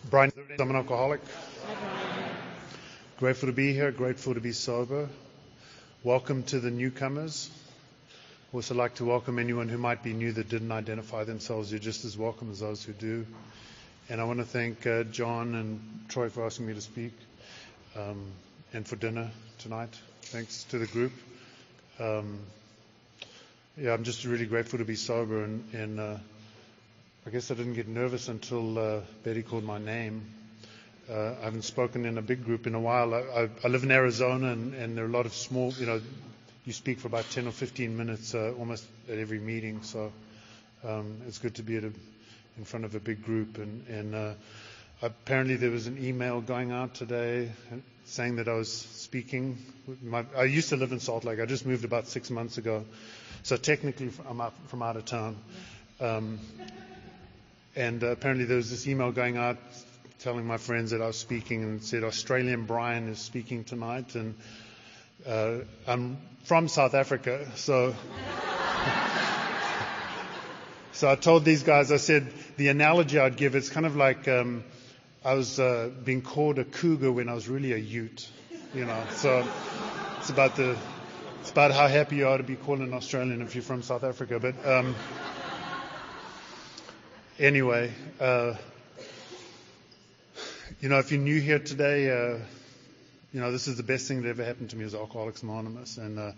Brian, I'm an alcoholic. Grateful to be here, grateful to be sober. Welcome to the newcomers. Also like to welcome anyone who might be new that didn't identify themselves. You're just as welcome as those who do. And I want to thank John and Troy for asking me to speak and for dinner tonight. Thanks to the group. I'm just really grateful to be sober, and I guess I didn't get nervous until Betty called my name. I haven't spoken in a big group in a while. I live in Arizona, and there are a lot of small, you speak for about 10 or 15 minutes almost at every meeting, so it's good to be in front of a big group. And apparently there was an email going out today saying that I was speaking. I used to live in Salt Lake. I just moved about 6 months ago, so technically I'm from out of town. And apparently there was this email going out telling my friends that I was speaking, and it said Australian Brian is speaking tonight. And I'm from South Africa, so so I told these guys, I said, the analogy I'd give, it's kind of like I was being called a cougar when I was really a ute, So it's about how happy you are to be called an Australian if you're from South Africa. But anyway, if you're new here today, this is the best thing that ever happened to me as Alcoholics Anonymous. And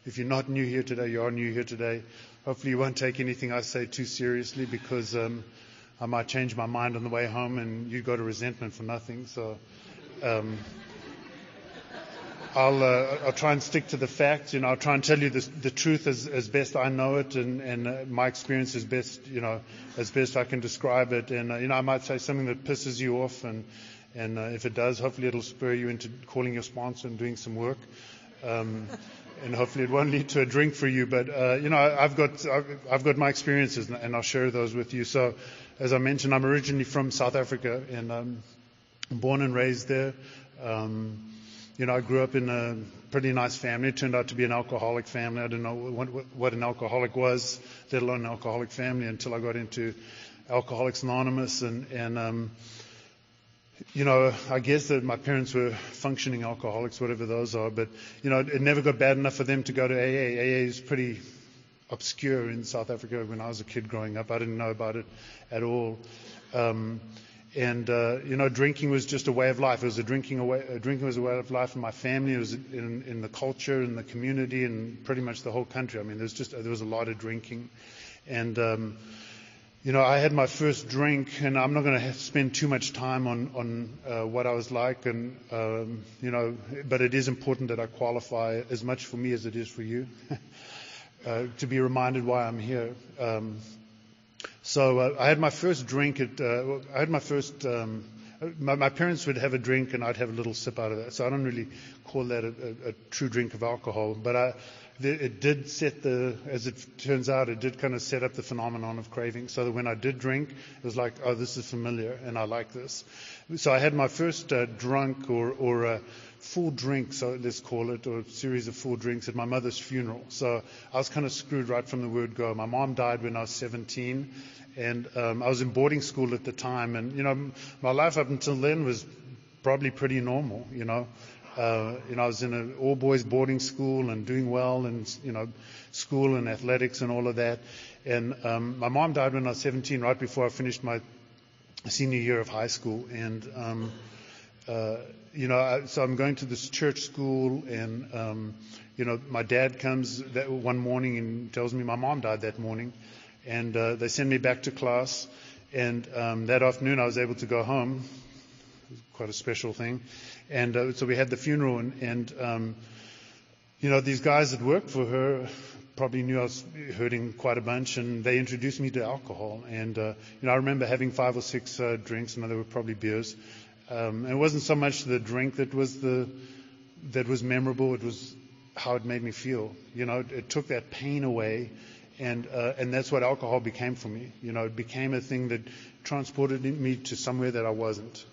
if you're not new here today, you are new here today. Hopefully you won't take anything I say too seriously, because I might change my mind on the way home and you go to resentment for nothing. So I'll try and stick to the facts. I'll try and tell you the truth as best I know it, and my experience is best, as best I can describe it. And I might say something that pisses you off, and if it does, hopefully it'll spur you into calling your sponsor and doing some work. And hopefully it won't lead to a drink for you. But I've got my experiences, and I'll share those with you. So, as I mentioned, I'm originally from South Africa, and I'm born and raised there. I grew up in a pretty nice family. It turned out to be an alcoholic family. I didn't know what an alcoholic was, let alone an alcoholic family, until I got into Alcoholics Anonymous. And I guess that my parents were functioning alcoholics, whatever those are. But, it never got bad enough for them to go to AA. AA is pretty obscure in South Africa. When I was a kid growing up, I didn't know about it at all. Drinking was just a way of life. It was drinking was a way of life in my family. It was in the culture, in the community, and pretty much the whole country. I mean, there was a lot of drinking. And, I had my first drink, and I'm not going to spend too much time on what I was like, and, but it is important that I qualify as much for me as it is for you, to be reminded why I'm here. So I had my first drink my parents would have a drink and I'd have a little sip out of that. So I don't really call that a true drink of alcohol. But it did as it turns out, it did kind of set up the phenomenon of craving. So that when I did drink, it was like, oh, this is familiar and I like this. So I had my first drunk or a full drink, so let's call it, or a series of full drinks at my mother's funeral. So I was kind of screwed right from the word go. My mom died when I was 17, and I was in boarding school at the time. And, my life up until then was probably pretty normal, I was in an all-boys boarding school and doing well in, school and athletics and all of that. And my mom died when I was 17, right before I finished my senior year of high school. And so I'm going to this church school, and, my dad comes that one morning and tells me my mom died that morning. And they send me back to class. And that afternoon I was able to go home. It was quite a special thing. And so we had the funeral, and these guys that worked for her probably knew I was hurting quite a bunch, and they introduced me to alcohol. And, I remember having 5 or 6 drinks, and they were probably beers. And it wasn't so much the drink that was memorable. It was how it made me feel. It took that pain away, and that's what alcohol became for me. It became a thing that transported me to somewhere that I wasn't.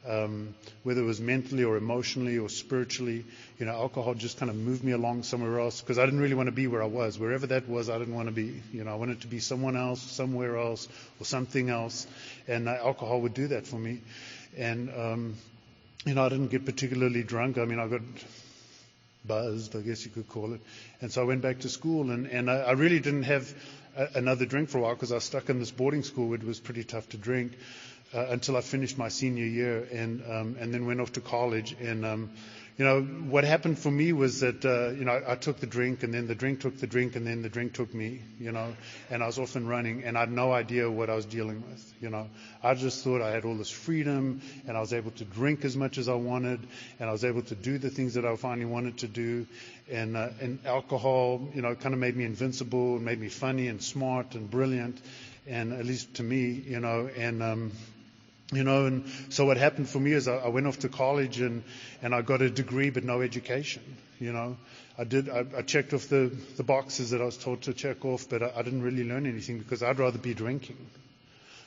whether it was mentally or emotionally or spiritually. Alcohol just kind of moved me along somewhere else because I didn't really want to be where I was. Wherever that was, I didn't want to be. I wanted to be someone else, somewhere else, or something else. And alcohol would do that for me. And, I didn't get particularly drunk. I got buzzed, I guess you could call it. And so I went back to school, and I really didn't have another drink for a while because I was stuck in this boarding school where it was pretty tough to drink until I finished my senior year and then went off to college. And, what happened for me was that, I took the drink, and then the drink took the drink, and then the drink took me, and I was off and running, and I had no idea what I was dealing with, I just thought I had all this freedom, and I was able to drink as much as I wanted, and I was able to do the things that I finally wanted to do, and alcohol, kind of made me invincible, and made me funny and smart and brilliant, and at least to me, and so what happened for me is I went off to college and I got a degree but no education. I checked off the boxes that I was told to check off, but I didn't really learn anything because I'd rather be drinking.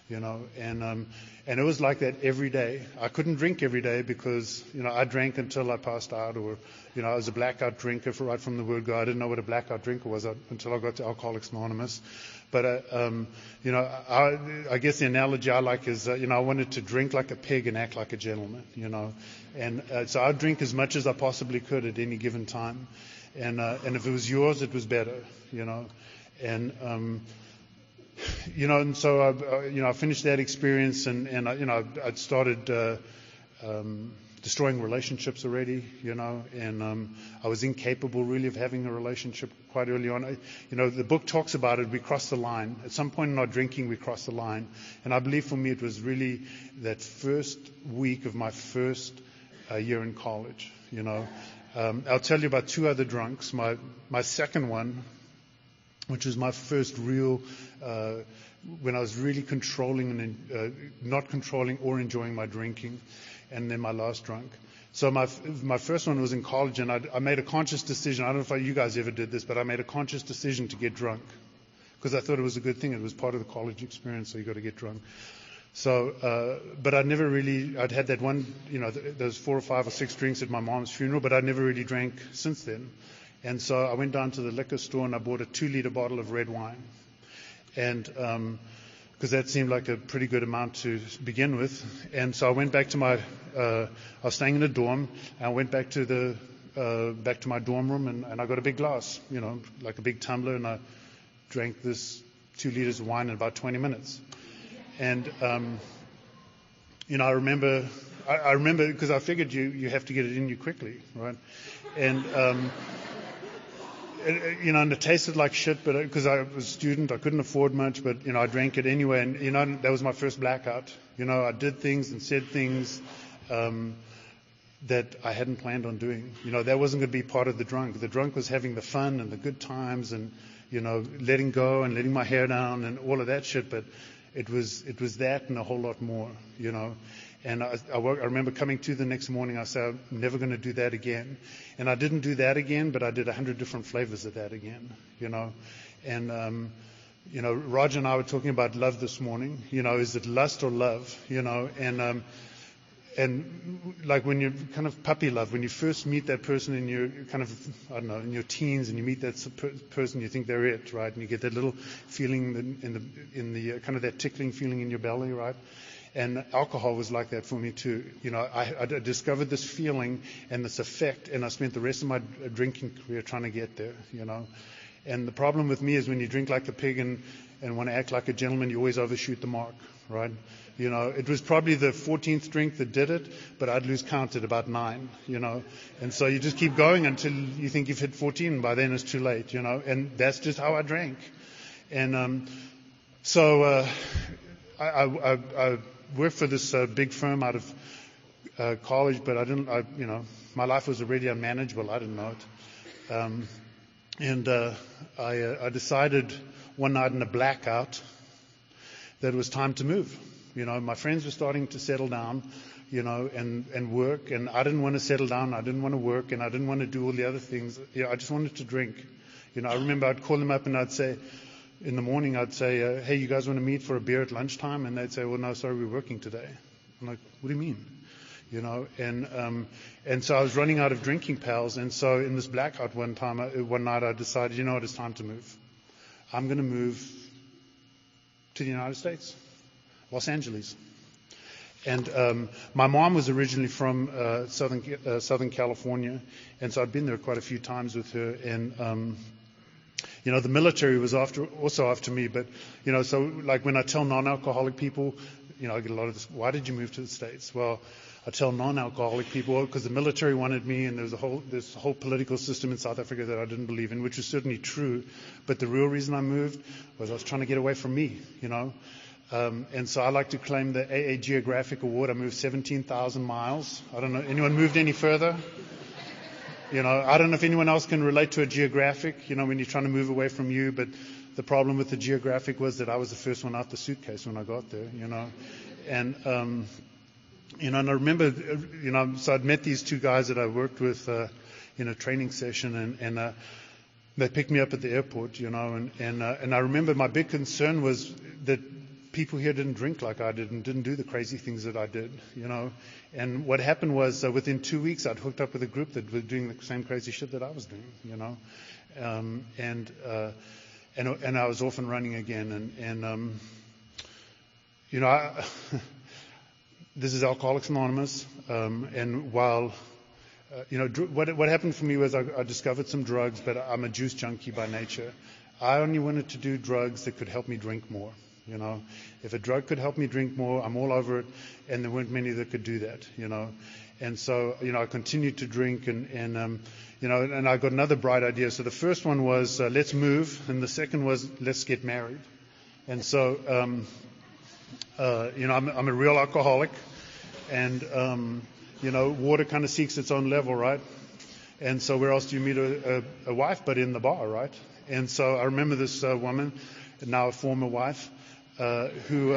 And it was like that every day. I couldn't drink every day because, I drank until I passed out, or, I was a blackout drinker right from the word go. I didn't know what a blackout drinker was until I got to Alcoholics Anonymous. But, I guess the analogy I like is, I wanted to drink like a pig and act like a gentleman, And so I'd drink as much as I possibly could at any given time. And if it was yours, it was better, And, and so I finished that experience, and I'd started destroying relationships already, and I was incapable really of having a relationship quite early on. The book talks about it. We crossed the line. At some point in our drinking, we crossed the line, and I believe for me it was really that first week of my first year in college. I'll tell you about two other drunks. My second one, which was my first real, when I was really controlling and not controlling or enjoying my drinking, and then my last drunk. So my first one was in college, and I made a conscious decision. I don't know if you guys ever did this, but I made a conscious decision to get drunk because I thought it was a good thing. It was part of the college experience, so you got to get drunk. So, but I'd had that one, those 4 or 5 or 6 drinks at my mom's funeral, but I'd never really drank since then. And so I went down to the liquor store and I bought a 2-liter bottle of red wine. And because that seemed like a pretty good amount to begin with. And so I went back to I was staying in a dorm, and I went back to my dorm room, and I got a big glass, like a big tumbler, and I drank this 2 liters of wine in about 20 minutes. And, I remember because I figured you have to get it in you quickly, right? And, and it tasted like shit, but because I was a student, I couldn't afford much, but, I drank it anyway. And, that was my first blackout. I did things and said things that I hadn't planned on doing. That wasn't going to be part of the drunk. The drunk was having the fun and the good times and, letting go and letting my hair down and all of that shit. But it was that and a whole lot more, And I remember coming to the next morning, I said, I'm never going to do that again. And I didn't do that again, but I did 100 different flavors of that again, And, Roger and I were talking about love this morning. Is it lust or love? And like when you're kind of puppy love, when you first meet that person in your kind of, in your teens, and you meet that person, you think they're it, right? And you get that little feeling in the kind of that tickling feeling in your belly, right? And alcohol was like that for me too. I discovered this feeling and this effect, and I spent the rest of my drinking career trying to get there, And the problem with me is when you drink like a pig and want to act like a gentleman, you always overshoot the mark, right? It was probably the 14th drink that did it, but I'd lose count at about 9, And so you just keep going until you think you've hit 14, and by then it's too late, And that's just how I drank. And so I worked for this big firm out of college, but I didn't, my life was already unmanageable. I didn't know it. And I decided one night in a blackout that it was time to move. My friends were starting to settle down, and work, and I didn't want to settle down. I didn't want to work, and I didn't want to do all the other things. I just wanted to drink. I remember I'd call them up and I'd say, in the morning, I'd say, hey, you guys want to meet for a beer at lunchtime? And they'd say, well, no, sorry, we're working today. I'm like, what do you mean? And so I was running out of drinking pals, and so in this blackout one night I decided, it's time to move. I'm going to move to the United States, Los Angeles. And my mom was originally from Southern California, and so I'd been there quite a few times with her. And the military was also after me. But so like when I tell non-alcoholic people, I get a lot of this. Why did you move to the States? Well, I tell non-alcoholic people because the military wanted me, and there's this whole political system in South Africa that I didn't believe in, which is certainly true. But the real reason I moved was I was trying to get away from me. And so I like to claim the AA Geographic Award. I moved 17,000 miles. I don't know. Anyone moved any further? I don't know if anyone else can relate to a geographic, when you're trying to move away from you. But the problem with the geographic was that I was the first one out the suitcase when I got there, And, and I remember, so I'd met these two guys that I worked with in a training session, and they picked me up at the airport, and I remember my big concern was that people here didn't drink like I did and didn't do the crazy things that I did, And what happened was within 2 weeks I'd hooked up with a group that were doing the same crazy shit that I was doing, And I was off and running again. And this is Alcoholics Anonymous. And while, what happened for me was I discovered some drugs, but I'm a juice junkie by nature. I only wanted to do drugs that could help me drink more. If a drug could help me drink more, I'm all over it, and there weren't many that could do that, And so, I continued to drink, and I got another bright idea. So the first one was, let's move, and the second was, let's get married. And so, I'm a real alcoholic, and, water kind of seeks its own level, right? And so where else do you meet a wife but in the bar, right? And so I remember this woman, now a former wife, who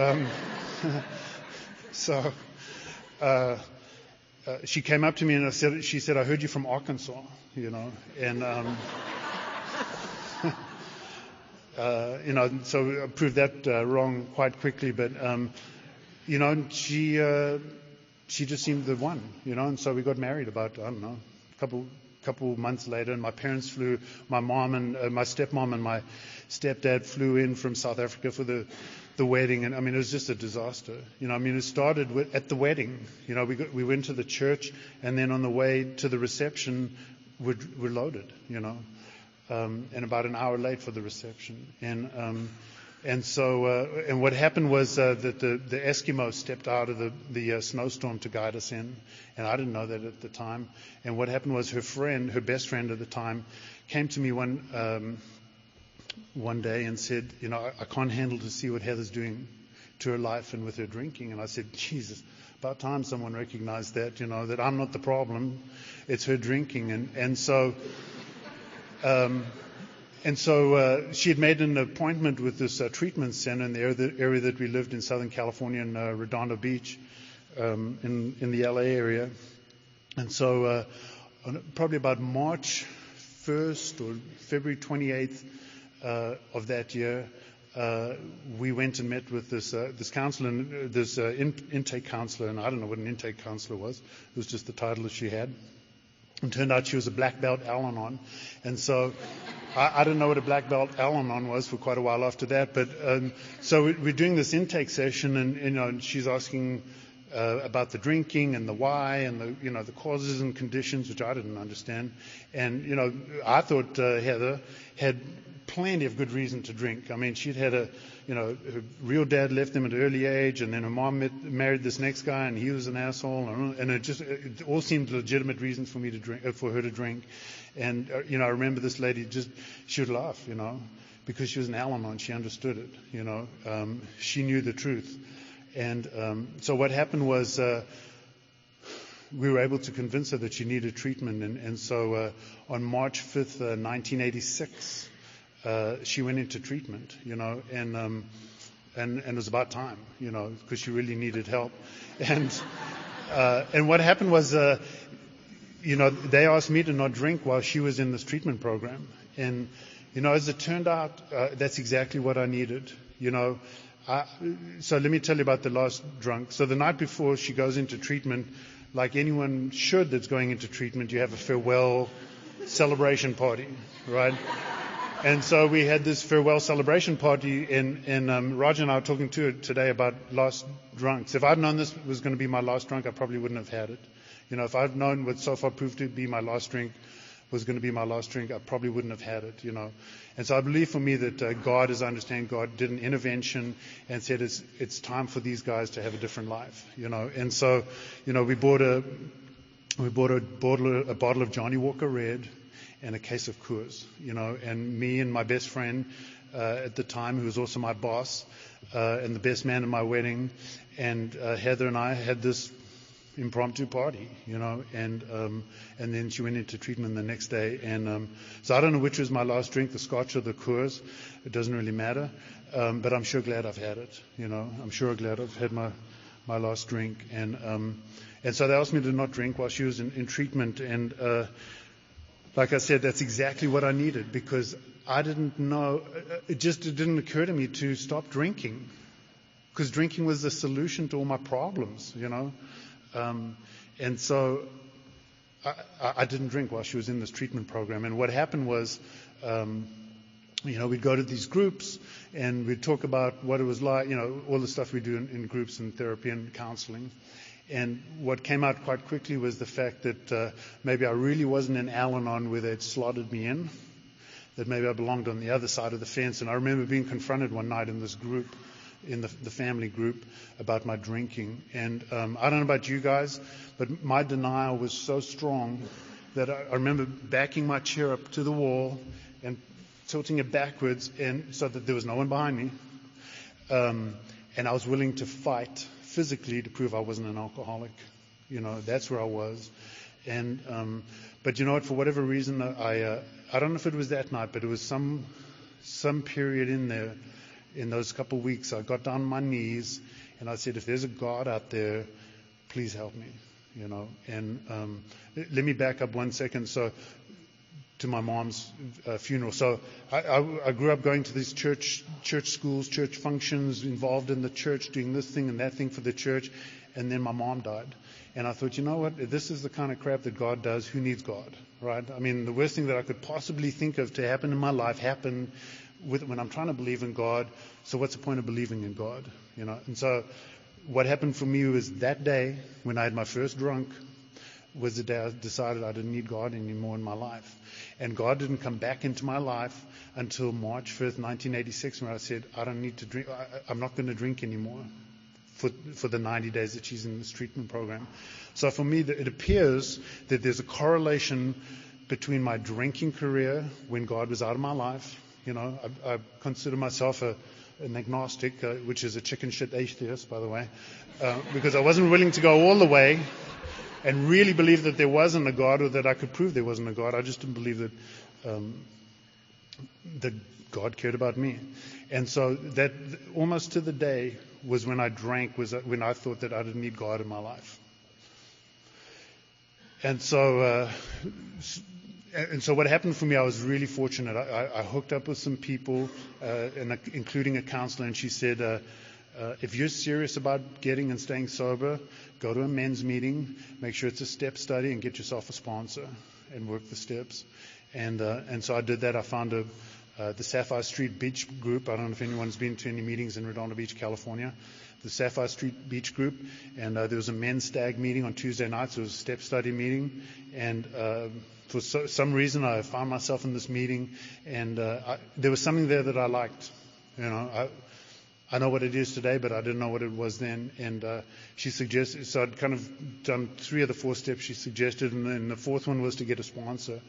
she came up to me and she said, I heard you from Arkansas, and so I proved that wrong quite quickly, but she just seemed the one, and so we got married about, I don't know, a couple months later, and my parents flew, my mom and my stepmom and my stepdad flew in from South Africa for the wedding, and it was just a disaster. It started at the wedding. We went to the church, and then on the way to the reception, we're loaded. And about an hour late for the reception, and so what happened was that the Eskimos stepped out of the snowstorm to guide us in, and I didn't know that at the time. And what happened was her best friend at the time, came to me one day and said, I can't handle to see what Heather's doing to her life and with her drinking. And I said, Jesus, about time someone recognized that, that I'm not the problem, it's her drinking. And so she had made an appointment with this treatment center in the area that we lived in Southern California, in Redondo Beach, in the LA area. And so probably about March 1st or February 28th of that year, we went and met with this counselor, this intake counselor, and I don't know what an intake counselor was. It was just the title that she had. And turned out she was a black belt Al-Anon. And so I didn't know what a black belt Al-Anon was for quite a while after that. But so we're doing this intake session, and she's asking about the drinking and the why and the causes and conditions, which I didn't understand. And I thought Heather had plenty of good reason to drink. She'd had her real dad left them at an early age, and then her mom married this next guy, and he was an asshole, and it all seemed legitimate reasons for her to drink. And I remember this lady she would laugh, because she was an Al-Anon, she understood it, she knew the truth. And so what happened was we were able to convince her that she needed treatment, and so on March 5th, 1986. She went into treatment, and it was about time, because she really needed help. And what happened was, they asked me to not drink while she was in this treatment program. And, as it turned out, that's exactly what I needed, So let me tell you about the last drunk. So the night before she goes into treatment, like anyone should that's going into treatment, you have a farewell celebration party, right? And so we had this farewell celebration party, and Roger and I were talking to it today about last drunks. If I'd known this was going to be my last drunk, I probably wouldn't have had it. If I'd known what so far proved to be my last drink was going to be my last drink, I probably wouldn't have had it, And so I believe for me that God, as I understand, God did an intervention and said it's time for these guys to have a different life, And so, we bought a bottle of Johnny Walker Red and a case of Coors, and me and my best friend at the time, who was also my boss and the best man at my wedding, and Heather and I had this impromptu party, and then she went into treatment the next day, and so I don't know which was my last drink, the Scotch or the Coors. It doesn't really matter, but I'm sure glad I've had it. I'm sure glad I've had my last drink, and so they asked me to not drink while she was in treatment, and like I said, that's exactly what I needed, because I didn't know, it didn't occur to me to stop drinking, because drinking was the solution to all my problems, and so I didn't drink while she was in this treatment program. And what happened was, we'd go to these groups and we'd talk about what it was like, all the stuff we do in groups and therapy and counseling. And what came out quite quickly was the fact that maybe I really wasn't in Al-Anon where they'd slotted me in, that maybe I belonged on the other side of the fence. And I remember being confronted one night in this group, in the family group, about my drinking. And I don't know about you guys, but my denial was so strong that I remember backing my chair up to the wall and tilting it backwards, and so that there was no one behind me. And I was willing to fight physically to prove I wasn't an alcoholic. That's where I was. And but you know what? For whatever reason, I don't know if it was that night, but it was some period in there. In those couple of weeks, I got down on my knees and I said, if there's a God out there, please help me, And let me back up 1 second. So, to my mom's funeral. So I grew up going to these church schools, church functions, involved in the church, doing this thing and that thing for the church. And then my mom died. And I thought, you know what? If this is the kind of crap that God does, who needs God, right? I mean, the worst thing that I could possibly think of to happen in my life happened when I'm trying to believe in God. So what's the point of believing in God, And so what happened for me was that day when I had my first drunk was the day I decided I didn't need God anymore in my life. And God didn't come back into my life until March 1st, 1986, when I said, I don't need to drink. I'm not going to drink anymore for the 90 days that she's in this treatment program. So for me, it appears that there's a correlation between my drinking career when God was out of my life. I consider myself an agnostic, which is a chicken shit atheist, by the way, because I wasn't willing to go all the way and really believe that there wasn't a God, or that I could prove there wasn't a God. I just didn't believe that God cared about me. And so that almost to the day was when I drank, was when I thought that I didn't need God in my life. And so what happened for me, I was really fortunate. I hooked up with some people, including a counselor, and she said, if you're serious about getting and staying sober, go to a men's meeting, make sure it's a step study, and get yourself a sponsor and work the steps. And so I did that. I found the Sapphire Street Beach group. I don't know if anyone's been to any meetings in Redondo Beach, California. The Sapphire Street Beach group, and there was a men's stag meeting on Tuesday nights. It was a step study meeting, and for some reason I found myself in this meeting, and there was something there that I liked. I know what it is today, but I didn't know what it was then. And she suggested, so I'd kind of done 3 of the 4 steps she suggested, and then the 4th one was to get a sponsor.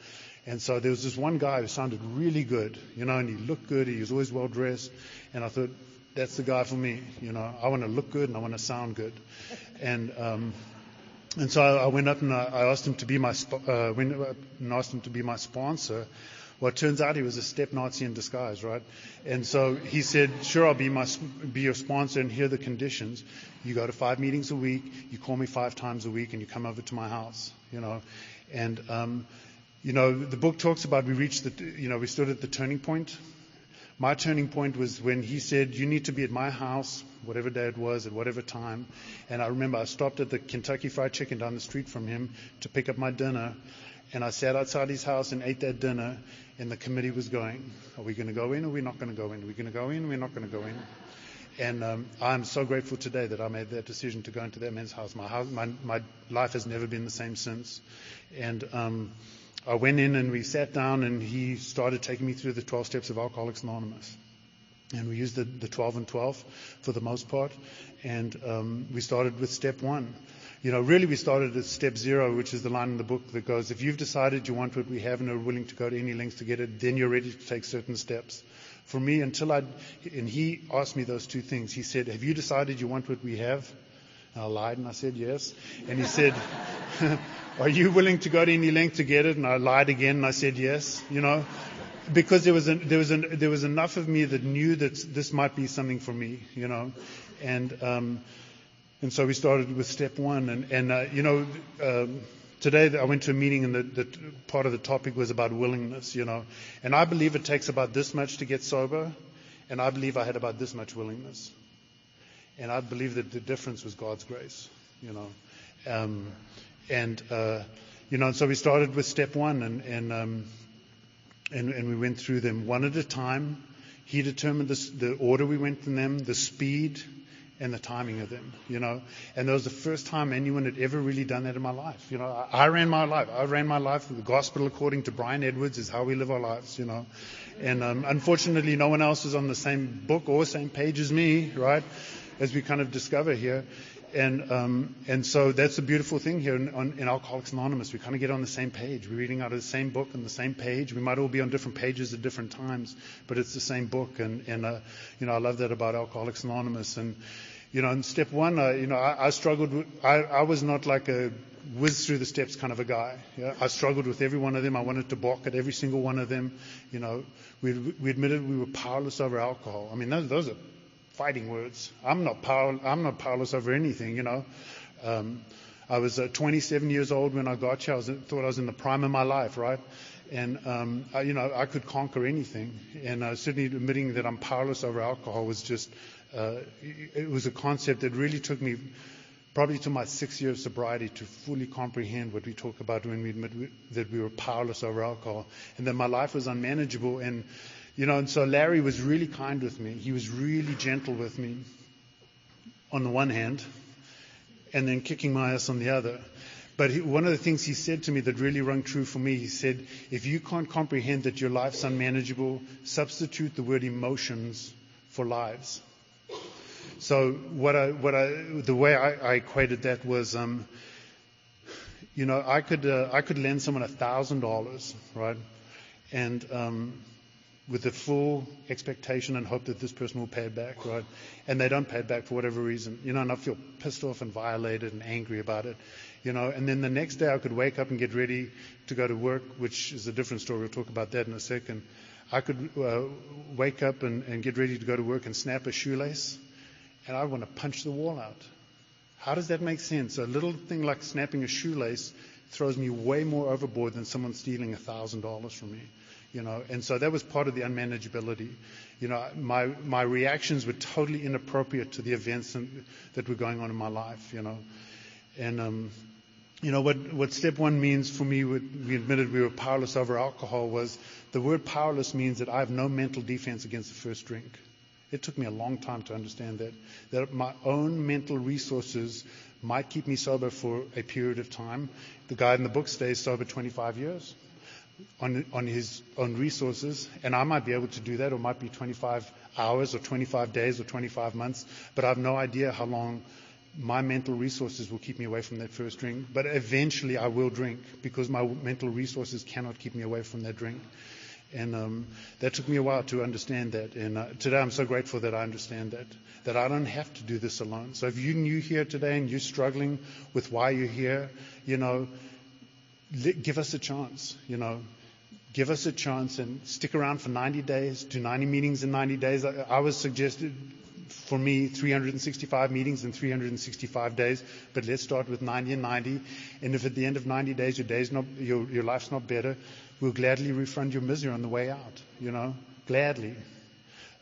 And so there was this one guy who sounded really good, and he looked good. He was always well dressed, and I thought, that's the guy for me. I want to look good and I want to sound good. And so I went up and I asked him to be my sponsor. Well, it turns out he was a step Nazi in disguise, right? And so he said, sure, I'll be your sponsor, and here are the conditions. You go to 5 meetings a week, you call me 5 times a week, and you come over to my house, And, the book talks about we stood at the turning point. My turning point was when he said, you need to be at my house, whatever day it was, at whatever time. And I remember I stopped at the Kentucky Fried Chicken down the street from him to pick up my dinner. And I sat outside his house and ate that dinner. And the committee was going, are we going to go in or are we not going to go in? Are we going to go in or we're not going to go in? And I'm so grateful today that I made that decision to go into that man's house. My life has never been the same since. And I went in and we sat down and he started taking me through the 12 steps of Alcoholics Anonymous. And we used the 12 and 12 for the most part. And we started with step 1. Really we started at step 0, which is the line in the book that goes, if you've decided you want what we have and are willing to go to any lengths to get it, then you're ready to take certain steps. For me, and he asked me those two things. He said, have you decided you want what we have? And I lied and I said yes. And he said, are you willing to go to any length to get it? And I lied again and I said yes. Because there was enough of me that knew that this might be something for me. And so we started with step 1. Today I went to a meeting and the part of the topic was about willingness. And I believe it takes about this much to get sober, and I believe I had about this much willingness. And I believe that the difference was God's grace. And so we started with step 1, and we went through them one at a time. He determined the order we went in them, the speed, and the timing of them, And that was the first time anyone had ever really done that in my life. I ran my life. The gospel according to Brian Edwards is how we live our lives, And unfortunately, no one else is on the same book or same page as me, right? As we kind of discover here. And so that's the beautiful thing here in Alcoholics Anonymous. We kind of get on the same page. We're reading out of the same book on the same page. We might all be on different pages at different times, but it's the same book. And I love that about Alcoholics Anonymous. And in step 1, I struggled. I was not like a whiz through the steps kind of a guy. I struggled with every one of them. I wanted to balk at every single one of them. We admitted we were powerless over alcohol. I mean, those are fighting words. I'm not powerless over anything. I was 27 years old when I got here. Thought I was in the prime of my life, right? And I could conquer anything. And certainly admitting that I'm powerless over alcohol was just. It was a concept that really took me probably to my 6th year of sobriety to fully comprehend what we talk about when we admit that we were powerless over alcohol and that my life was unmanageable. And so Larry was really kind with me. He was really gentle with me on the one hand and then kicking my ass on the other. But one of the things he said to me that really rung true for me, he said, if you can't comprehend that your life's unmanageable, substitute the word emotions for lives. So the way I equated that was, I could lend someone $1,000, right, and with the full expectation and hope that this person will pay it back, right, and they don't pay it back for whatever reason, and I feel pissed off and violated and angry about it, and then the next day I could wake up and get ready to go to work, which is a different story. We'll talk about that in a second. I could wake up and get ready to go to work and snap a shoelace. And I want to punch the wall out. How does that make sense? A little thing like snapping a shoelace throws me way more overboard than someone stealing $1,000 from me, And so that was part of the unmanageability. My reactions were totally inappropriate to the events that were going on in my life, And what step 1 means for me, we admitted we were powerless over alcohol, was the word powerless means that I have no mental defense against the first drink. It took me a long time to understand that my own mental resources might keep me sober for a period of time. The guy in the book stays sober 25 years on his own resources, and I might be able to do that, or it might be 25 hours or 25 days or 25 months, but I have no idea how long my mental resources will keep me away from that first drink. But eventually I will drink because my mental resources cannot keep me away from that drink. And that took me a while to understand that. And today I'm so grateful that I understand that I don't have to do this alone. So if you're new here today and you're struggling with why you're here, give us a chance, Give us a chance and stick around for 90 days, do 90 meetings in 90 days. I was suggested for me 365 meetings in 365 days, but let's start with 90 and 90. And if at the end of 90 days your life's not better, we'll gladly refund your misery on the way out, gladly.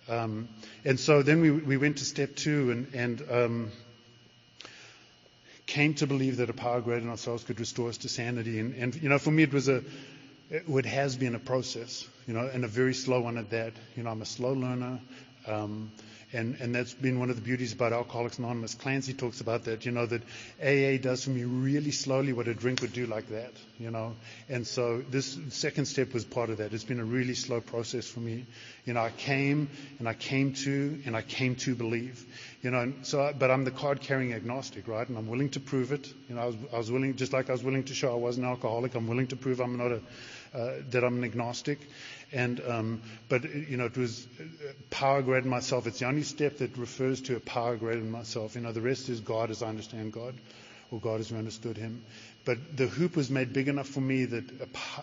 And so then we went to step 2 and came to believe that a power greater than ourselves could restore us to sanity. And for me, it has been a process, and a very slow one at that. I'm a slow learner. And that's been one of the beauties about Alcoholics Anonymous. Clancy talks about that, that AA does for me really slowly what a drink would do like that, And so this second step was part of that. It's been a really slow process for me. I came to believe, but I'm the card-carrying agnostic, right? And I'm willing to prove it. I was willing, just like I was willing to show I was an alcoholic, I'm willing to prove I'm not that I'm an agnostic. But it was power greater than myself. It's the only step that refers to a power greater than myself. The rest is God as I understand God, or God as we understood Him. But the hoop was made big enough for me that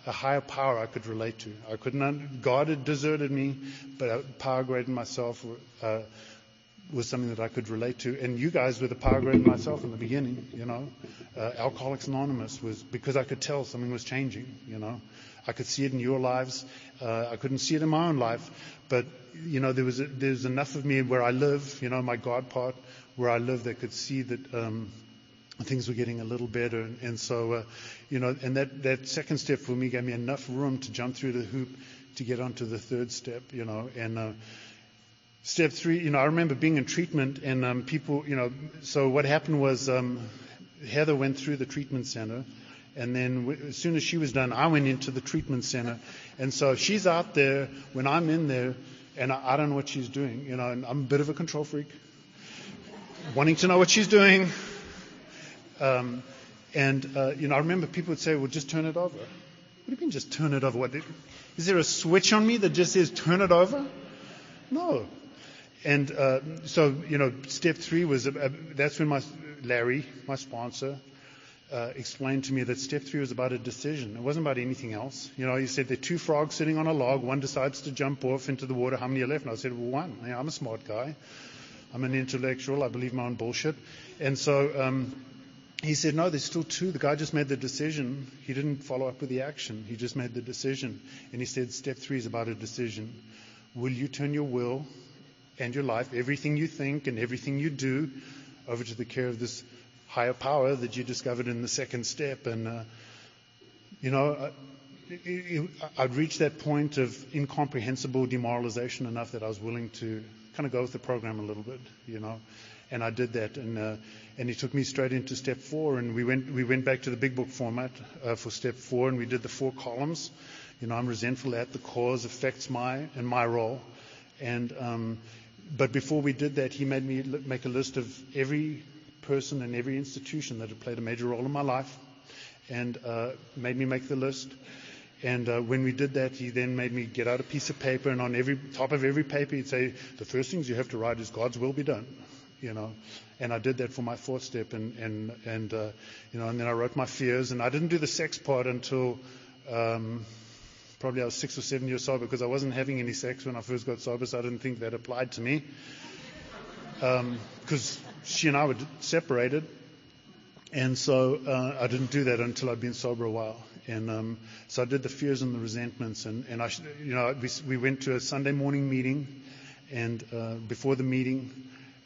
a higher power I could relate to. God had deserted me, but a power greater than myself was something that I could relate to. And you guys were the power greater than myself in the beginning. Alcoholics Anonymous was because I could tell something was changing. I could see it in your lives. I couldn't see it in my own life, but there's enough of me where I live, my God part where I live, that could see that things were getting a little better. And so, and that second step for me gave me enough room to jump through the hoop to get onto the third step. And step 3, I remember being in treatment and people, so what happened was Heather went through the treatment center. And then as soon as she was done, I went into the treatment center. And so she's out there when I'm in there, and I don't know what she's doing. And I'm a bit of a control freak, wanting to know what she's doing. I remember people would say, well, just turn it over. What do you mean just turn it over? What, is there a switch on me that just says turn it over? No. And so, step 3 was, that's when Larry, my sponsor, explained to me that step 3 was about a decision. It wasn't about anything else. He said there are 2 frogs sitting on a log. One decides to jump off into the water. How many are left? And I said, well, 1. I'm a smart guy. I'm an intellectual. I believe my own bullshit. And so he said, no, there's still 2. The guy just made the decision. He didn't follow up with the action. He just made the decision. And he said step 3 is about a decision. Will you turn your will and your life, everything you think and everything you do, over to the care of this higher power that you discovered in the second step? And, I'd reached that point of incomprehensible demoralization enough that I was willing to kind of go with the program a little bit, and I did that. And he took me straight into step 4, and we went back to the big book format for step 4, and we did the 4 columns. I'm resentful at the cause affects my role. And, but before we did that, he made me make a list of every person and every institution that had played a major role in my life, and made me make the list. And when we did that, he then made me get out a piece of paper, and on every top of every paper he'd say, the first things you have to write is God's will be done, And I did that for my 4th step, and then I wrote my fears, and I didn't do the sex part until probably I was 6 or 7 years sober, because I wasn't having any sex when I first got sober, so I didn't think that applied to me. Because she and I were separated, and so I didn't do that until I'd been sober a while. And so I did the fears and the resentments, and we went to a Sunday morning meeting, and before the meeting,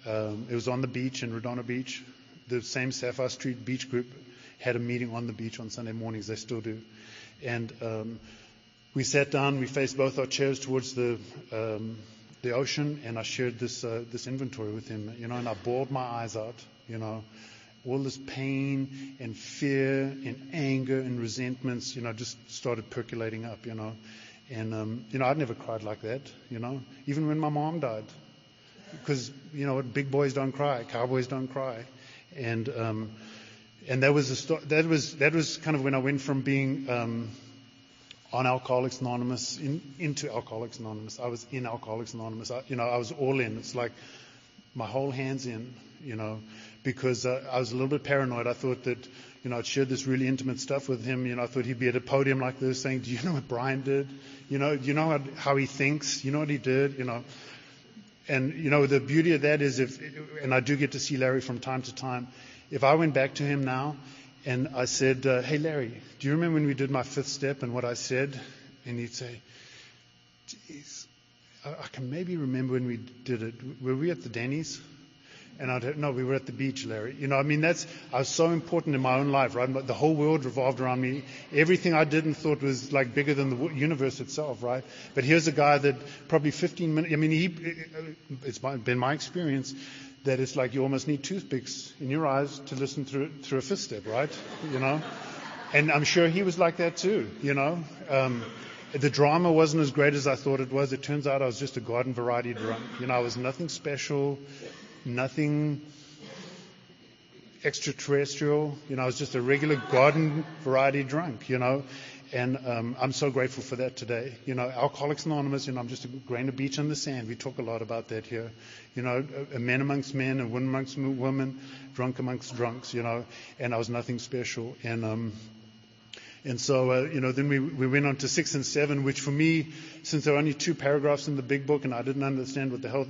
it was on the beach in Redondo Beach. The same Sapphire Street Beach group had a meeting on the beach on Sunday mornings. They still do. And we sat down. We faced both our chairs towards the ocean, and I shared this inventory with him, and I bawled my eyes out, all this pain and fear and anger and resentments, just started percolating up, and I'd never cried like that, even when my mom died, because big boys don't cry, cowboys don't cry, and that was kind of when I went from being on Alcoholics Anonymous into Alcoholics Anonymous. I was in Alcoholics Anonymous. I was all in. It's like my whole hand's in, because I was a little bit paranoid. I thought that, I'd shared this really intimate stuff with him. I thought he'd be at a podium like this saying, do you know what Brian did? Do you know how he thinks? You know what he did? And, the beauty of that is and I do get to see Larry from time to time, if I went back to him now and I said, hey, Larry, do you remember when we did my 5th step and what I said? And he'd say, geez. I can maybe remember when we did it. Were we at the Denny's? And no, we were at the beach, Larry. I was so important in my own life, right? But the whole world revolved around me. Everything I did and thought was like bigger than the universe itself, right? But here's a guy that probably 15 minutes, it's been my experience that it's like you almost need toothpicks in your eyes to listen through a fifth step, right? And I'm sure he was like that too, The drama wasn't as great as I thought it was. It turns out I was just a garden variety drunk. I was nothing special. Nothing extraterrestrial, I was just a regular garden variety drunk, and I'm so grateful for that today. Alcoholics Anonymous, I'm just a grain of beach on the sand. We talk a lot about that here. A man amongst men, a woman amongst women, drunk amongst drunks, and I was nothing special. And so, then we went on to 6 and 7, which for me, since there are only 2 paragraphs in the big book and I didn't understand what the hell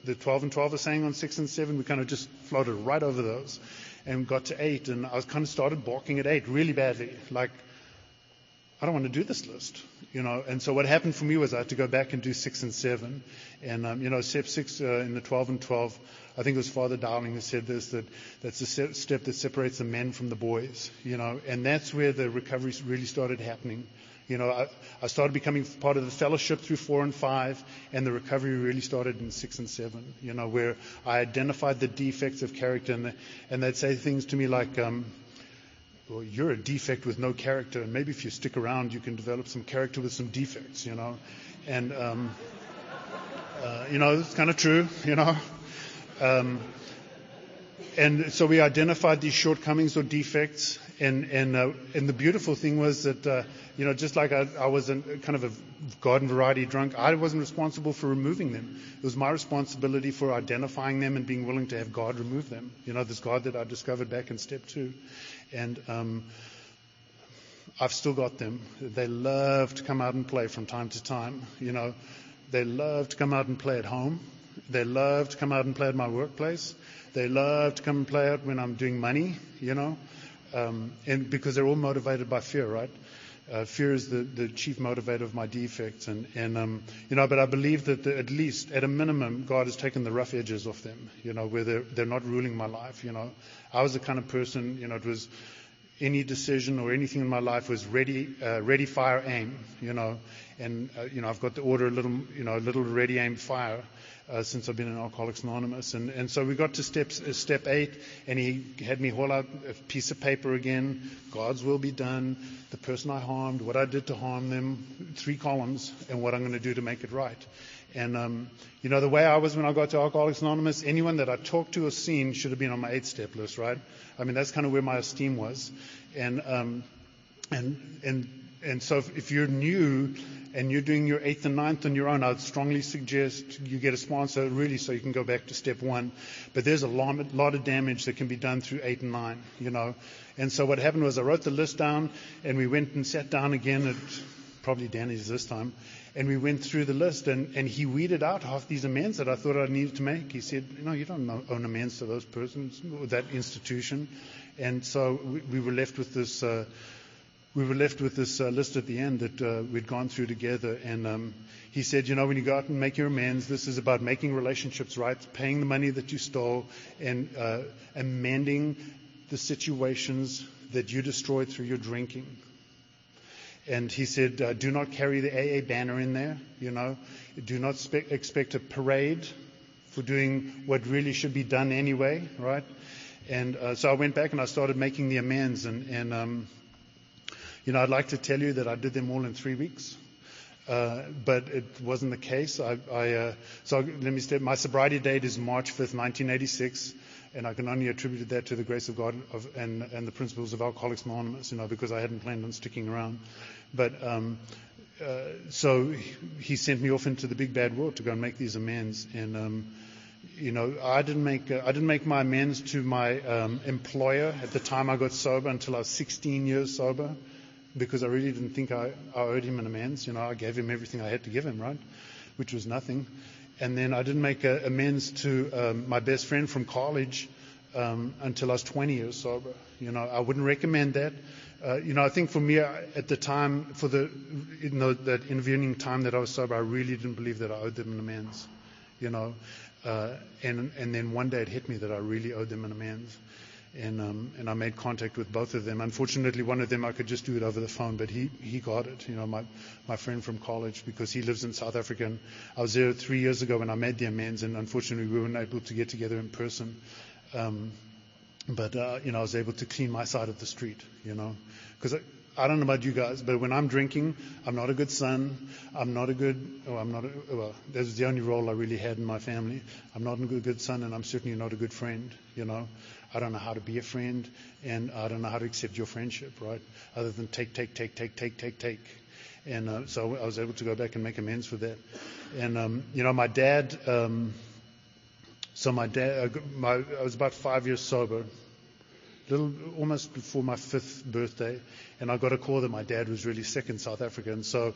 the 12 and 12 are saying on 6 and 7, we kind of just floated right over those and got to 8. And I was kind of started balking at 8 really badly. Like, I don't want to do this list, And so what happened for me was I had to go back and do 6 and 7. And, step 6 in the 12 and 12, I think it was Father Dowling who said this, that's the step that separates the men from the boys, And that's where the recovery really started happening. I started becoming part of the fellowship through 4 and 5, and the recovery really started in 6 and 7, where I identified the defects of character. And they'd say things to me like, well, you're a defect with no character, and maybe if you stick around, you can develop some character with some defects, And, it's kind of true, And so we identified these shortcomings or defects, and the beautiful thing was that, just like I was kind of a garden variety drunk, I wasn't responsible for removing them. It was my responsibility for identifying them and being willing to have God remove them. This God that I discovered back in step 2. And I've still got them. They love to come out and play from time to time. They love to come out and play at home. They love to come out and play at my workplace. They love to come and play out when I'm doing money, and because they're all motivated by fear, right? Fear is the chief motivator of my defects, but I believe that at least at a minimum, God has taken the rough edges off them, where they're not ruling my life. I was the kind of person, it was any decision or anything in my life was ready, fire, aim, and I've got the order a little ready, aim, fire. Since I've been in Alcoholics Anonymous. And so we got to step 8, and he had me haul out a piece of paper again. God's will be done, the person I harmed, what I did to harm them, 3 columns, and what I'm going to do to make it right. And, the way I was when I got to Alcoholics Anonymous, anyone that I talked to or seen should have been on my 8-step list, right? I mean, that's kind of where my esteem was. And so if you're new and you're doing your 8th and 9th on your own, I'd strongly suggest you get a sponsor, really, so you can go back to step 1. But there's a lot of damage that can be done through 8 and 9, And so what happened was I wrote the list down, and we went and sat down again at probably Danny's this time, and we went through the list, and he weeded out half these amends that I thought I needed to make. He said, you don't own amends to those persons or that institution. And so we were left with this... list at the end that we'd gone through together. And he said, when you go out and make your amends, this is about making relationships right, paying the money that you stole, and amending the situations that you destroyed through your drinking. And he said, do not carry the AA banner in there. Do not expect a parade for doing what really should be done anyway, right? And so I went back and I started making the amends. And I'd like to tell you that I did them all in 3 weeks, but it wasn't the case. So let me step. My sobriety date is March 5th, 1986, and I can only attribute that to the grace of God and the principles of Alcoholics Anonymous, because I hadn't planned on sticking around. But so he sent me off into the big bad world to go and make these amends, and I didn't make my amends to my employer at the time I got sober until I was 16 years sober. Because I really didn't think I owed him an amends. I gave him everything I had to give him, right? Which was nothing. And then I didn't make amends to my best friend from college until I was 20 years sober. I wouldn't recommend that. I think for me at the time, for the that intervening time that I was sober, I really didn't believe that I owed them an amends. And then one day it hit me that I really owed them an amends. And I made contact with both of them. Unfortunately, one of them I could just do it over the phone, but he got it. My friend from college, because he lives in South Africa. And I was there 3 years ago when I made the amends, and unfortunately we weren't able to get together in person. But I was able to clean my side of the street. Because I don't know about you guys, but when I'm drinking, I'm not a good son. That's the only role I really had in my family. I'm not a good son, and I'm certainly not a good friend. I don't know how to be a friend, and I don't know how to accept your friendship, right? Other than take. And so I was able to go back and make amends for that. And my dad. I was about 5 years sober, almost before my 5th birthday, and I got a call that my dad was really sick in South Africa. And so,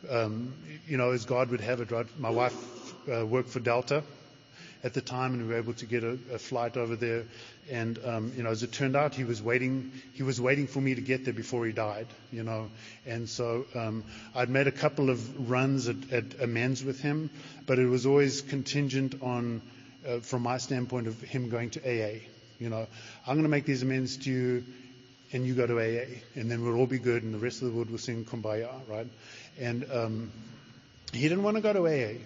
as God would have it, right? My wife worked for Delta at the time, and we were able to get a flight over there. And as it turned out, he was waiting for me to get there before he died. And so I'd made a couple of runs at amends with him, but it was always contingent on, from my standpoint, of him going to AA. I'm going to make these amends to you, and you go to AA, and then we'll all be good, and the rest of the world will sing Kumbaya, right? And he didn't want to go to AA.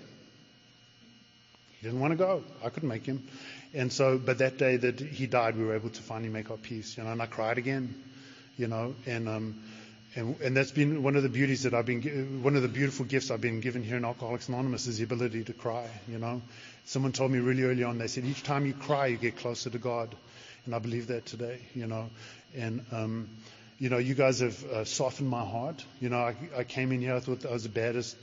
He didn't want to go. I couldn't make him. And so, but that day that he died, we were able to finally make our peace. And I cried again. And that's been one of the beauties that one of the beautiful gifts I've been given here in Alcoholics Anonymous is the ability to cry. Someone told me really early on, they said, each time you cry, you get closer to God. And I believe that today, And, you guys have softened my heart. I came in here, I thought I was the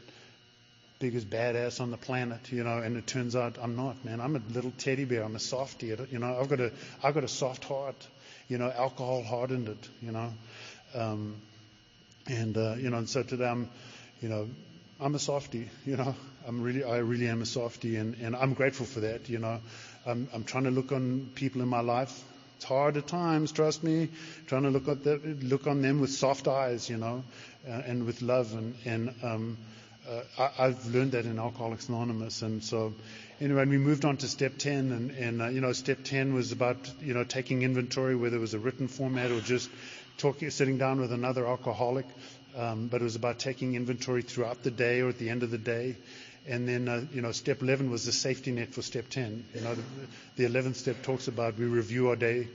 biggest badass on the planet, and it turns out I'm not, man. I'm a little teddy bear. I'm a softie. I've got a soft heart. Alcohol hardened it. And so today I'm a softie. I really am a softie, and I'm grateful for that. I'm trying to look on people in my life. It's hard at times, trust me. Trying to look on them with soft eyes, and with love, and I've learned that in Alcoholics Anonymous. And so anyway, we moved on to step 10, and step 10 was about taking inventory, whether it was a written format or just sitting down with another alcoholic. But it was about taking inventory throughout the day or at the end of the day. And then, step 11 was the safety net for step 10. The 11th step talks about we review our day.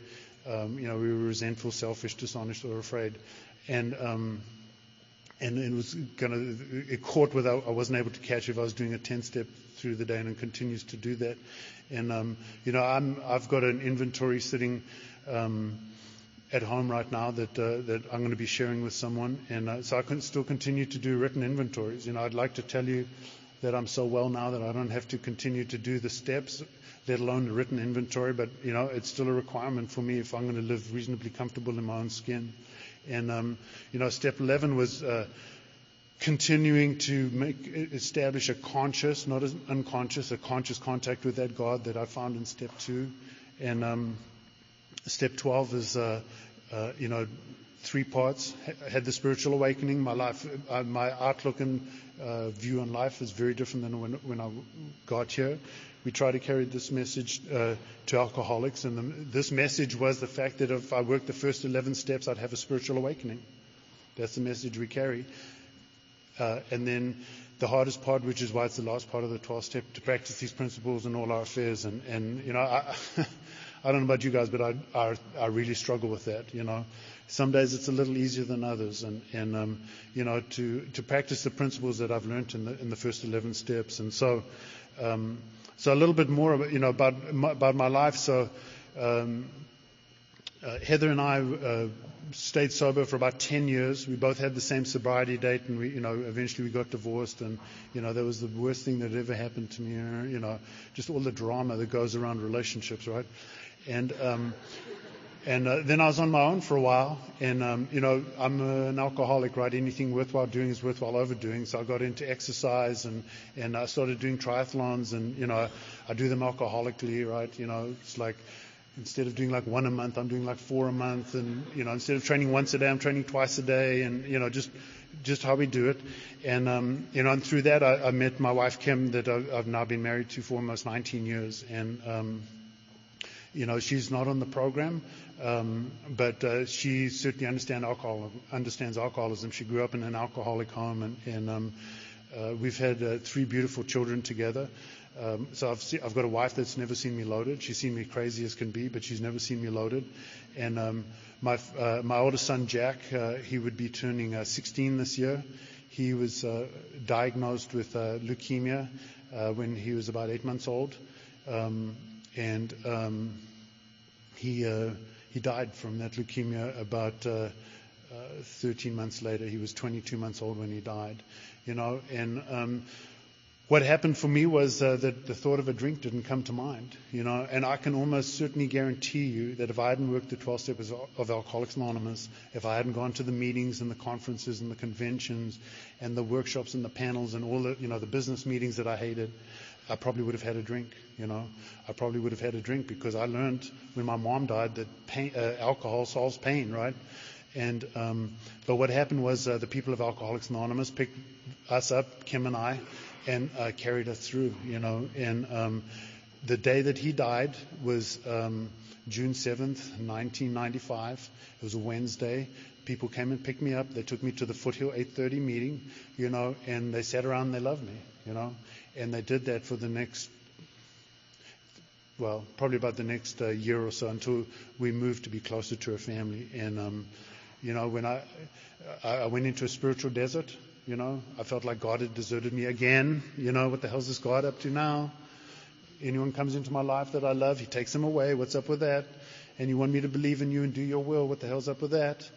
We were resentful, selfish, dishonest, or afraid. And it was it caught with I wasn't able to catch if I was doing a 10-step through the day, and it continues to do that. And I've got an inventory sitting at home right now that I'm going to be sharing with someone, and so I can still continue to do written inventories. I'd like to tell you that I'm so well now that I don't have to continue to do the steps, let alone the written inventory. But it's still a requirement for me if I'm going to live reasonably comfortable in my own skin. And step 11 was continuing to establish a conscious, not an unconscious, a conscious contact with that God that I found in step 2. And step 12 is 3 parts. I had the spiritual awakening. My life, my outlook and view on life is very different than when I got here. We try to carry this message to alcoholics, and this message was the fact that if I worked the first 11 steps, I'd have a spiritual awakening. That's the message we carry. And then the hardest part, which is why it's the last part of the 12th step, to practice these principles in all our affairs. And I don't know about you guys, but I really struggle with that. Some days it's a little easier than others, and to practice the principles that I've learned in the first 11 steps. And so a little bit more about my life. So Heather and I stayed sober for about 10 years. We both had the same sobriety date, and we eventually we got divorced, and that was the worst thing that ever happened to me. Just all the drama that goes around relationships, right? And then I was on my own for a while, and I'm an alcoholic, right? Anything worthwhile doing is worthwhile overdoing. So I got into exercise, and I started doing triathlons, and I do them alcoholically, right? It's like instead of doing like one a month, I'm doing like 4 a month. And, instead of training once a day, I'm training twice a day. And, just how we do it. And, and through that, I met my wife, Kim, that I've now been married to for almost 19 years. And, she's not on the program, but she certainly understands alcoholism. She grew up in an alcoholic home, and we've had 3 beautiful children together. So I've got a wife that's never seen me loaded. She's seen me crazy as can be, but she's never seen me loaded. And my oldest son, Jack, he would be turning 16 this year. He was diagnosed with leukemia when he was about 8 months old. And he died from that leukemia about 13 months later. He was 22 months old when he died, and what happened for me was that the thought of a drink didn't come to mind, and I can almost certainly guarantee you that if I hadn't worked the 12 steps of Alcoholics Anonymous, if I hadn't gone to the meetings and the conferences and the conventions and the workshops and the panels and all the, the business meetings that I hated, I probably would have had a drink, I probably would have had a drink, because I learned when my mom died that alcohol solves pain, right? And but what happened was the people of Alcoholics Anonymous picked us up, Kim and I, and carried us through, And the day that he died was June 7th, 1995. It was a Wednesday. People came and picked me up. They took me to the Foothill 8:30 meeting, and they sat around and they loved me, And they did that for the next, probably about the next year or so, until we moved to be closer to a family. And, when I went into a spiritual desert, I felt like God had deserted me again. What the hell's this God up to now? Anyone comes into my life that I love, He takes them away. What's up with that? And you want me to believe in you and do your will. What the hell's up with that?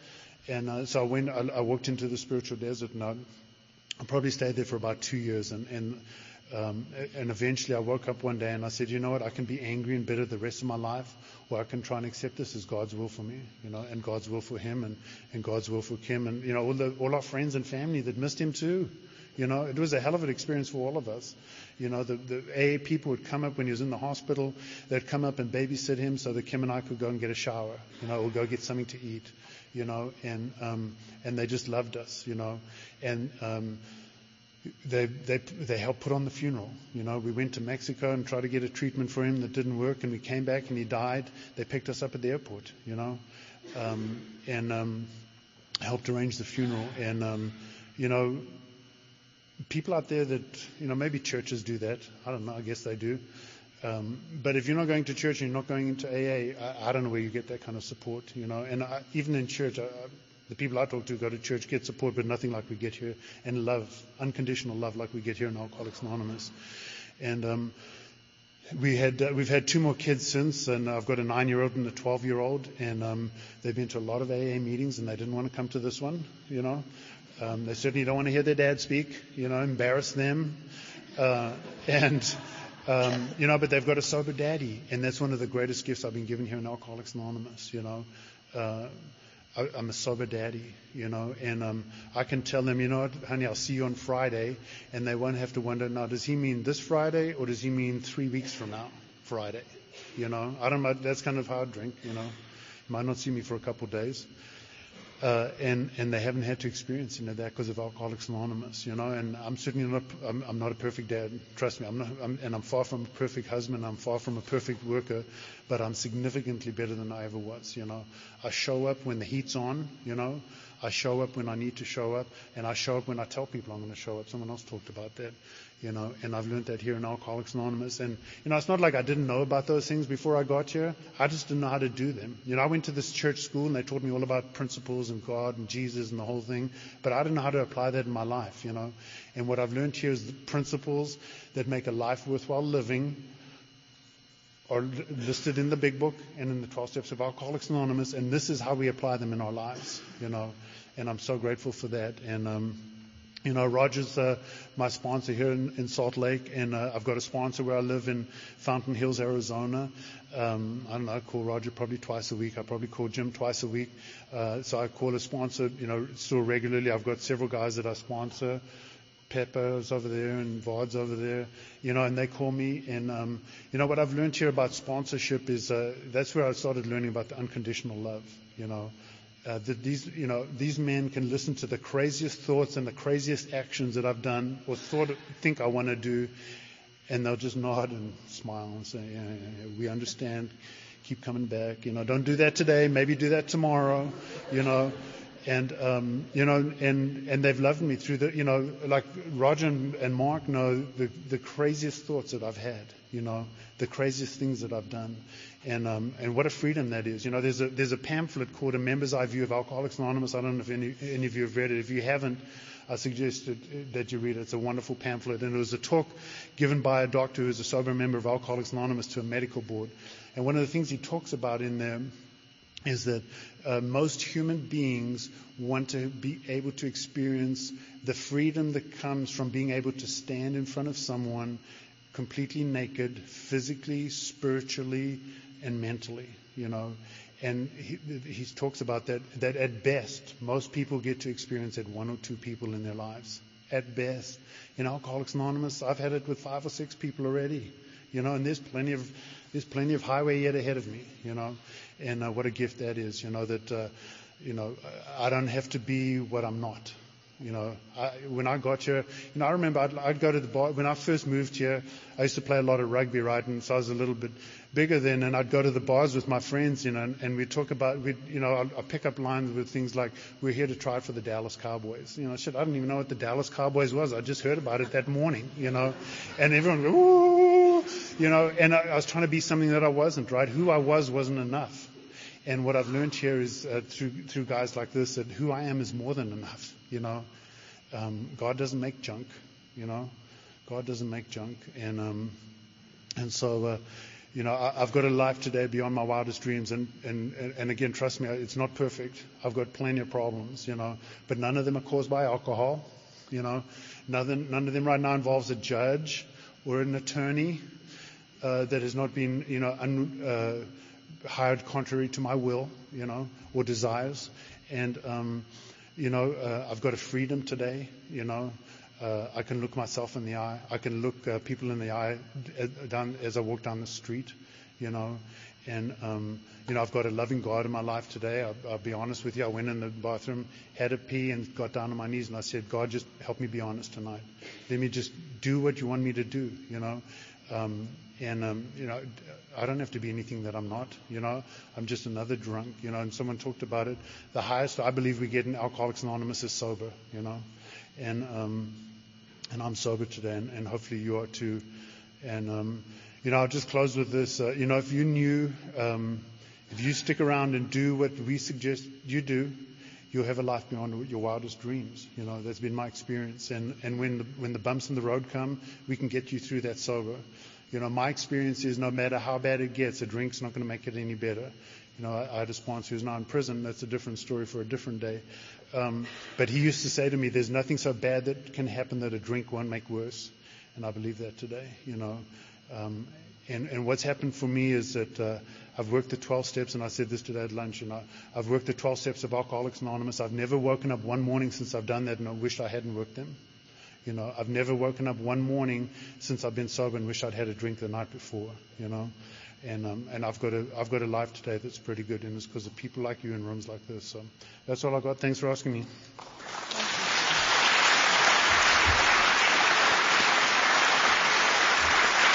And so I walked into the spiritual desert, and I probably stayed there for about 2 years. And eventually I woke up one day and I said, you know what, I can be angry and bitter the rest of my life, or I can try and accept this as God's will for me, and God's will for him, and God's will for Kim, and, all our friends and family that missed him too. It was a hell of an experience for all of us. The AA people would come up when he was in the hospital. They'd come up and babysit him so that Kim and I could go and get a shower, or go get something to eat, and they just loved us, and they helped put on the funeral. We went to Mexico and tried to get a treatment for him that didn't work, and we came back and he died. They picked us up at the airport, and helped arrange the funeral. And people out there that, maybe churches do that. I don't know. I guess they do. But if you're not going to church and you're not going into AA, I don't know where you get that kind of support, And even in church, the people I talk to go to church, get support, but nothing like we get here, and love, unconditional love like we get here in Alcoholics Anonymous. And we've had 2 more kids since, and I've got a 9-year-old and a 12-year-old, and they've been to a lot of AA meetings, and they didn't want to come to this one, They certainly don't want to hear their dad speak, embarrass them. But they've got a sober daddy, and that's one of the greatest gifts I've been given here in Alcoholics Anonymous, I'm a sober daddy, and I can tell them, honey, I'll see you on Friday, and they won't have to wonder, now, does he mean this Friday, or does he mean 3 weeks from now, Friday? I don't know, that's kind of how I drink, You might not see me for a couple of days. And they haven't had to experience that because of Alcoholics Anonymous, and I'm certainly I'm not a perfect dad. Trust me, I'm far from a perfect husband. I'm far from a perfect worker, but I'm significantly better than I ever was. I show up when the heat's on. I show up when I need to show up, and I show up when I tell people I'm going to show up. Someone else talked about that. And I've learned that here in Alcoholics Anonymous. And, it's not like I didn't know about those things before I got here. I just didn't know how to do them. I went to this church school and they taught me all about principles and God and Jesus and the whole thing, but I didn't know how to apply that in my life, And what I've learned here is the principles that make a life worthwhile living are listed in the big book and in the 12 steps of Alcoholics Anonymous, and this is how we apply them in our lives, And I'm so grateful for that. And, Roger's my sponsor here in Salt Lake, and I've got a sponsor where I live in Fountain Hills, Arizona. I don't know, I call Roger probably twice a week. I probably call Jim twice a week. So I call a sponsor, still regularly. I've got several guys that I sponsor Pepper's over there and Vard's over there, and they call me. And, what I've learned here about sponsorship is that's where I started learning about the unconditional love, that these men can listen to the craziest thoughts and the craziest actions that I've done or think I want to do, and they'll just nod and smile and say, yeah, we understand, keep coming back, don't do that today, maybe do that tomorrow, and and they've loved me through the, like Roger and Mark know the craziest thoughts that I've had, the craziest things that I've done, and what a freedom that is. There's a pamphlet called A Member's Eye View of Alcoholics Anonymous. I don't know if any of you have read it. If you haven't, I suggest that you read it. It's a wonderful pamphlet, and it was a talk given by a doctor who is a sober member of Alcoholics Anonymous to a medical board. And one of the things he talks about in there is that most human beings want to be able to experience the freedom that comes from being able to stand in front of someone completely naked, physically, spiritually, and mentally, And he talks about that at best, most people get to experience it 1 or 2 people in their lives. At best. In Alcoholics Anonymous, I've had it with 5 or 6 people already, and there's plenty of highway yet ahead of me, and what a gift that is, that, I don't have to be what I'm not. When I got here, I remember I'd go to the bar. When I first moved here, I used to play a lot of rugby, right? And so I was a little bit bigger then, and I'd go to the bars with my friends, and we'd talk about, I'd pick up lines with things like, we're here to try for the Dallas Cowboys. Shit, I didn't even know what the Dallas Cowboys was. I just heard about it that morning, and everyone would, ooh, and I was trying to be something that I wasn't, right? Who I wasn't enough. And what I've learned here is through guys like this, that who I am is more than enough, God doesn't make junk, God doesn't make junk. And so, I've got a life today beyond my wildest dreams. And again, trust me, it's not perfect. I've got plenty of problems, but none of them are caused by alcohol. None of them right now involves a judge or an attorney that has not been, hired contrary to my will, or desires. And, I've got a freedom today, I can look myself in the eye. I can look people in the eye as I walk down the street, and, I've got a loving God in my life today. I'll be honest with you. I went in the bathroom, had a pee, and got down on my knees, and I said, God, just help me be honest tonight. Let me just do what you want me to do, I don't have to be anything that I'm not, I'm just another drunk, and someone talked about it. The highest I believe we get in Alcoholics Anonymous is sober, and I'm sober today, and hopefully you are too. And, I'll just close with this. If you knew, if you stick around and do what we suggest you do, you'll have a life beyond your wildest dreams. That's been my experience. And when the bumps in the road come, we can get you through that sober. My experience is no matter how bad it gets, a drink's not going to make it any better. I had a sponsor who's now in prison. That's a different story for a different day. But he used to say to me, there's nothing so bad that can happen that a drink won't make worse. And I believe that today, And what's happened for me is that I've worked the 12 steps, and I said this today at lunch, I've worked the 12 steps of Alcoholics Anonymous. I've never woken up one morning since I've done that and I wished I hadn't worked them. I've never woken up one morning since I've been sober and wished I'd had a drink the night before, And I've got a life today that's pretty good, and it's because of people like you in rooms like this. So that's all I've got. Thanks for asking me.